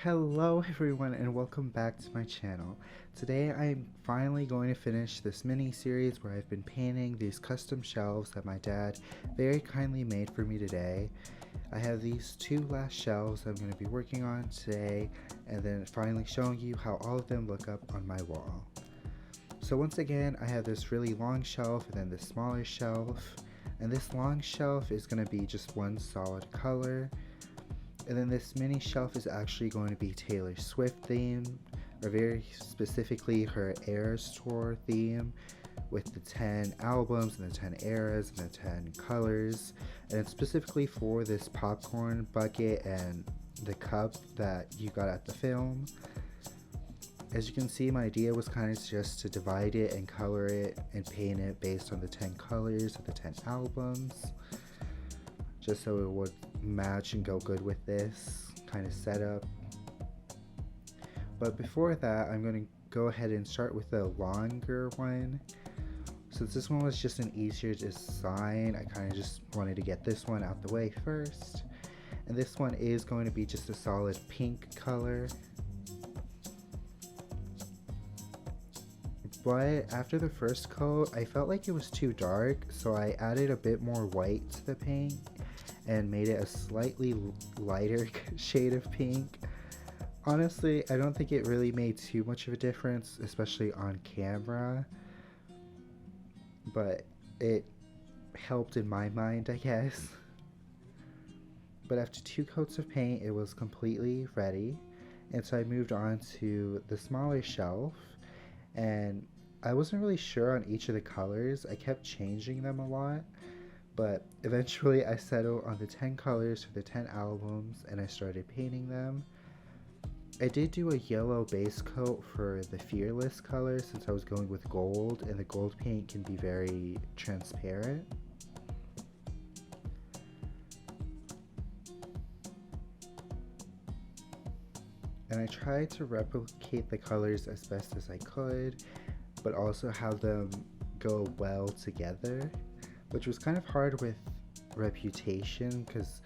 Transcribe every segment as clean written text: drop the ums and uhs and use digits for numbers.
Hello everyone and welcome back to my channel. Today I'm finally going to finish this mini-series where I've been painting these custom shelves that my dad very kindly made for me today. I have these two last shelves I'm going to be working on today and then finally showing you how all of them look up on my wall. So once again I have this really long shelf and then this smaller shelf, and this long shelf is going to be just one solid color. And then this mini shelf is actually going to be Taylor Swift themed, or very specifically her Eras Tour theme, with the 10 albums and the 10 eras and the 10 colors. And it's specifically for this popcorn bucket and the cup that you got at the film. As you can see, my idea was kind of just to divide it and color it and paint it based on the 10 colors of the 10 albums, just so it would match and go good with this kind of setup. But before that, I'm going to go ahead and start with the longer one. Since this one was just an easier design, I kind of just wanted to get this one out the way first. And this one is going to be just a solid pink color. But after the first coat, I felt like it was too dark, so I added a bit more white to the paint and made it a slightly lighter shade of pink. Honestly, I don't think it really made too much of a difference, especially on camera, but it helped in my mind, I guess. But after 2 coats of paint, it was completely ready, and so I moved on to the smaller shelf, and I wasn't really sure on each of the colors. I kept changing them a lot, but eventually I settled on the 10 colors for the 10 albums and I started painting them. I did do a yellow base coat for the Fearless color since I was going with gold, and the gold paint can be very transparent. And I tried to replicate the colors as best as I could, but also have them go well together, which was kind of hard with Reputation because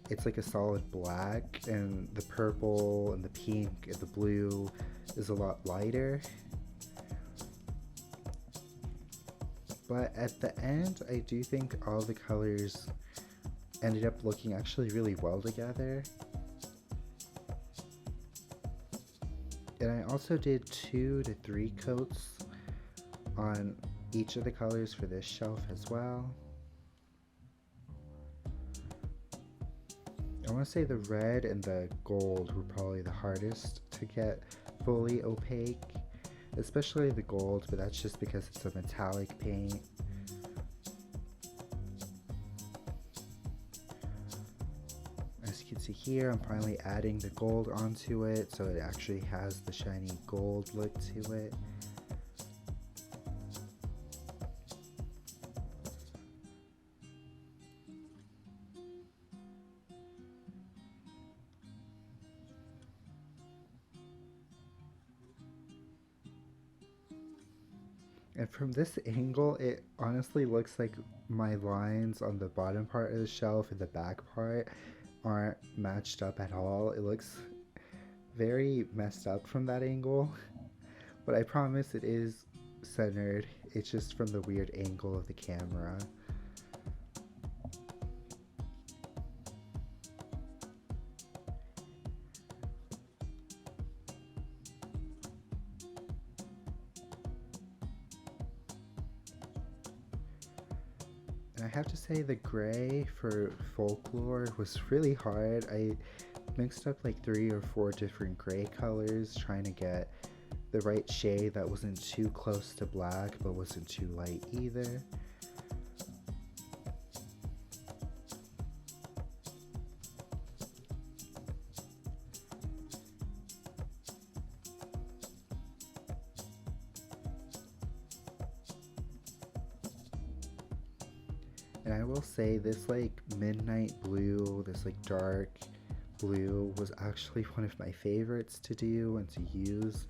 it's like a solid black and the purple and the pink and the blue is a lot lighter. But at the end, I do think all the colors ended up looking actually really well together. And I also did 2 to 3 coats on each of the colors for this shelf as well. I want to say the red and the gold were probably the hardest to get fully opaque, especially the gold, but that's just because it's a metallic paint. As you can see here, I'm finally adding the gold onto it, so it actually has the shiny gold look to it. And from this angle, it honestly looks like my lines on the bottom part of the shelf and the back part aren't matched up at all. It looks very messed up from that angle, but I promise it is centered. It's just from the weird angle of the camera. And I have to say the gray for Folklore was really hard. I mixed up like 3 or 4 different gray colors trying to get the right shade that wasn't too close to black but wasn't too light either. And I will say this like midnight blue, this like dark blue was actually one of my favorites to do and to use.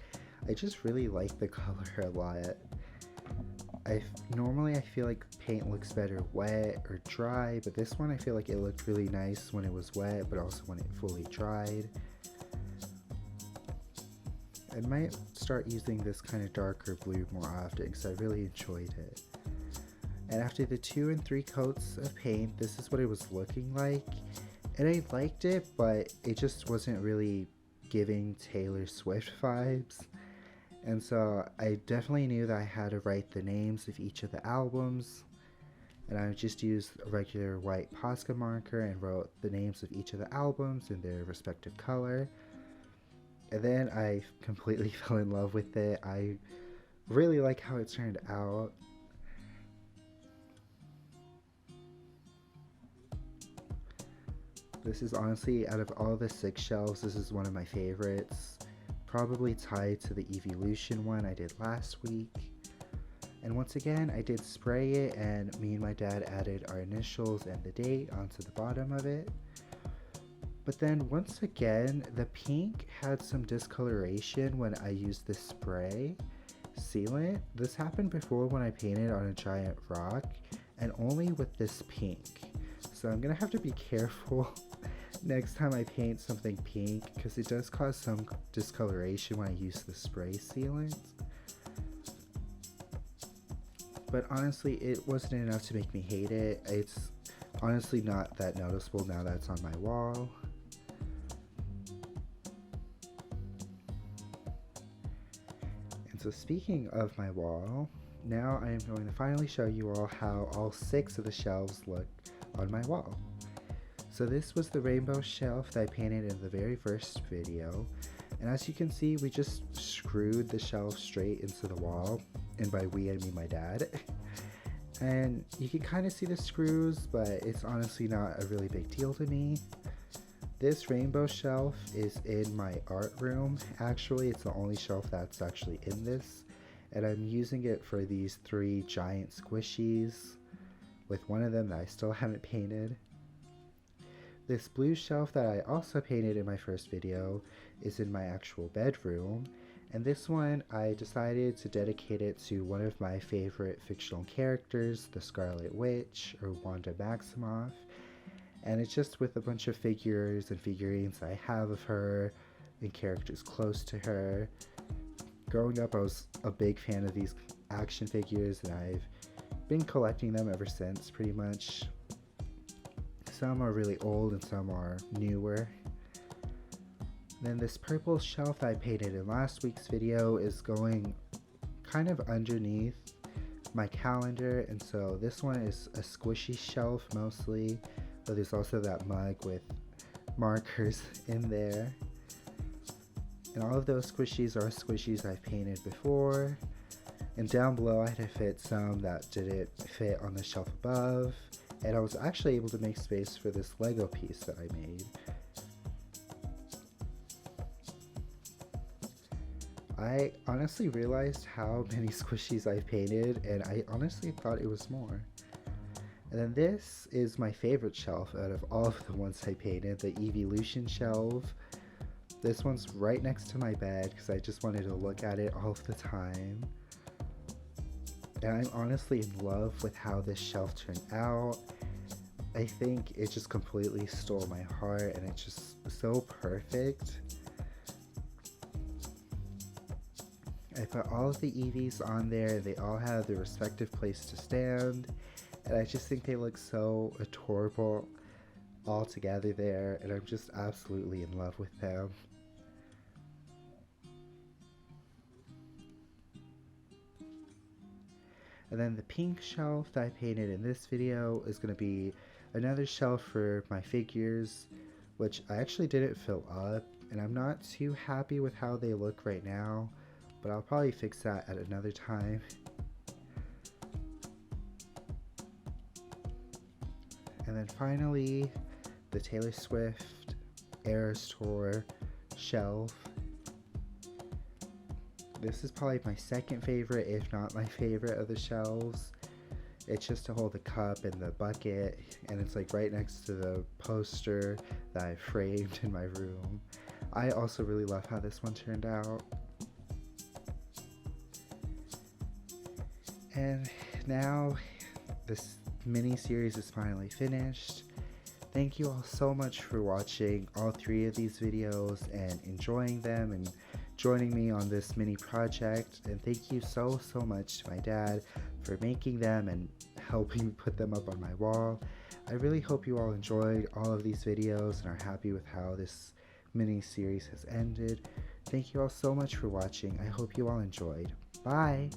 I just really like the color a lot. Normally I feel like paint looks better wet or dry, but this one I feel like it looked really nice when it was wet, but also when it fully dried. I might start using this kind of darker blue more often because I really enjoyed it. And after the 2 and 3 coats of paint, this is what it was looking like. And I liked it, but it just wasn't really giving Taylor Swift vibes. And so I definitely knew that I had to write the names of each of the albums. And I just used a regular white Posca marker and wrote the names of each of the albums in their respective color. And then I completely fell in love with it. I really like how it turned out. This is honestly, out of all the 6 shelves, this is one of my favorites. Probably tied to the Evolution one I did last week. And once again, I did spray it, and me and my dad added our initials and the date onto the bottom of it. But then once again, the pink had some discoloration when I used the spray sealant. This happened before when I painted on a giant rock, and only with this pink. So I'm gonna have to be careful next time I paint something pink, because it does cause some discoloration when I use the spray sealant. But honestly, it wasn't enough to make me hate it. It's honestly not that noticeable now that it's on my wall. And so speaking of my wall, now I am going to finally show you all how all 6 of the shelves look on my wall. So this was the rainbow shelf that I painted in the very first video. And as you can see, we just screwed the shelf straight into the wall. And by we, I mean my dad. And you can kind of see the screws, but it's honestly not a really big deal to me. This rainbow shelf is in my art room. Actually, it's the only shelf that's actually in this. And I'm using it for these 3 giant squishies, with one of them that I still haven't painted. This blue shelf that I also painted in my first video is in my actual bedroom. And this one, I decided to dedicate it to one of my favorite fictional characters, the Scarlet Witch, or Wanda Maximoff. And it's just with a bunch of figures and figurines I have of her, and characters close to her. Growing up, I was a big fan of these action figures, and I've been collecting them ever since, pretty much. Some are really old and some are newer. Then this purple shelf that I painted in last week's video is going kind of underneath my calendar, and so this one is a squishy shelf mostly, but there's also that mug with markers in there. And all of those squishies are squishies I've painted before. And down below I had to fit some that didn't fit on the shelf above, and I was actually able to make space for this Lego piece that I made. I honestly realized how many squishies I've painted, and I honestly thought it was more. And then this is my favorite shelf out of all of the ones I painted, the Evolution shelf. This one's right next to my bed because I just wanted to look at it all the time. And I'm honestly in love with how this shelf turned out. I think it just completely stole my heart, and it's just so perfect. I put all of the Eevees on there. They all have their respective place to stand, and I just think they look so adorable all together there, and I'm just absolutely in love with them. And then the pink shelf that I painted in this video is going to be another shelf for my figures, which I actually didn't fill up, and I'm not too happy with how they look right now, but I'll probably fix that at another time. And then finally, the Taylor Swift Eras Tour shelf. This is probably my second favorite, if not my favorite, of the shelves. It's just to hold the cup and the bucket, and it's like right next to the poster that I framed in my room. I also really love how this one turned out. And now this mini series is finally finished. Thank you all so much for watching all 3 of these videos and enjoying them and joining me on this mini project, and thank you so much to my dad for making them and helping me put them up on my wall. I really hope you all enjoyed all of these videos and are happy with how this mini series has ended. Thank you all so much for watching. I hope you all enjoyed. Bye!